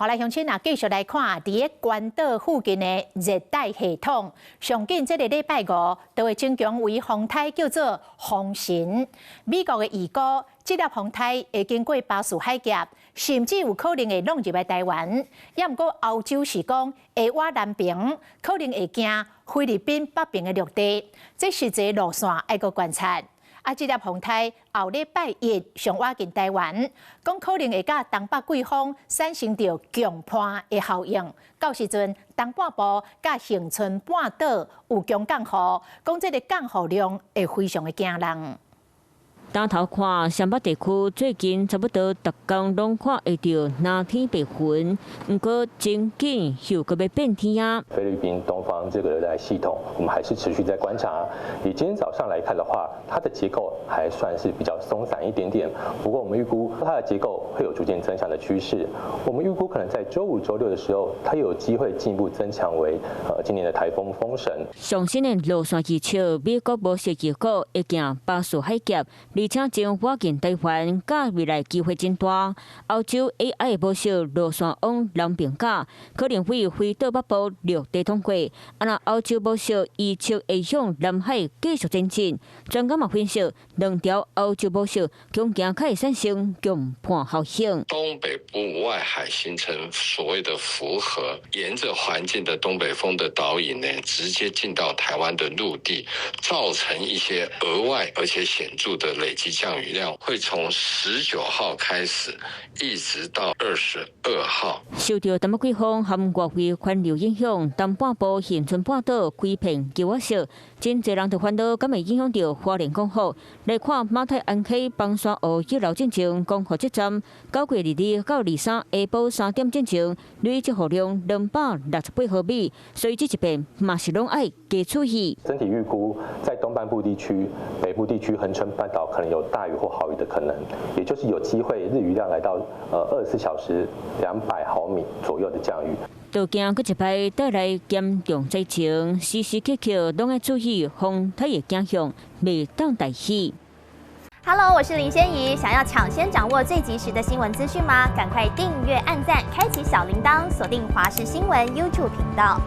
好来，乡亲啊，继续来看伫个关岛附近的热带系统。上近这个礼拜五，就会增强为风台叫做风神。美国的预估，这粒风台会经过巴士海峡，甚至有可能会弄入来台湾。也毋过欧洲是讲会往南边，可能会经菲律宾北边的陆地。这实际路线爱个观察。啊，这粒风台后礼拜一上挖进台湾，讲可能会甲东北季风产生着强波的效应。到时阵东半部甲恒春半岛有强降雨，讲这个降雨量会非常的惊人。单头看湘北地区最近差不多逐天拢看会到蓝天白云，不过真紧又个要变天啊！菲律宾东方这个热带系统，我们还是持续在观察。以今天早上来看的话，它的结构还算是比较松散一点点。不过我们预估它的结构会有逐渐增强的趋势。我们预估可能在周五、周六的时候，它有机会进一步增强为今年的台风风神。上新的路线预测，美国无视预估会行巴士海峡。而且将挖进台湾，甲未来机会真大。欧洲 AI 无少路线往南边走，可能会飞到北部陆地通过。若欧洲无少预测会向南海继续前进。专家嘛分析，两条欧洲无少强行可以产生强盘效应。东北部外海形成所谓的符合，沿着环境的东北风的导引呢，直接进到台湾的陆地，造成一些额外而且显著的累积降雨量，会从19号开始，一直到22号。受到东北季风含外围环流影响，东半部恒春半岛规片低洼色，真侪人就烦恼敢会影响到花莲港府。来看马太安溪邦山湖一路进前，港府这站9月22到23下晡3点进前，累积雨量268毫米，所以这一边嘛是拢爱加注意。整体预估在东半部地区、北部地区恒春半岛可能有大雨或豪雨的可能，也就是有机会日雨量来到24小时200毫米左右的降雨。就惊佫一摆带来严重灾情，时时刻刻拢要注意风台的影响，袂当大意。Hello， 我是林仙怡，想要抢先掌握最及时的新闻资讯吗？赶快订阅、按赞、开启小铃铛，锁定华视新闻 YouTube 频道。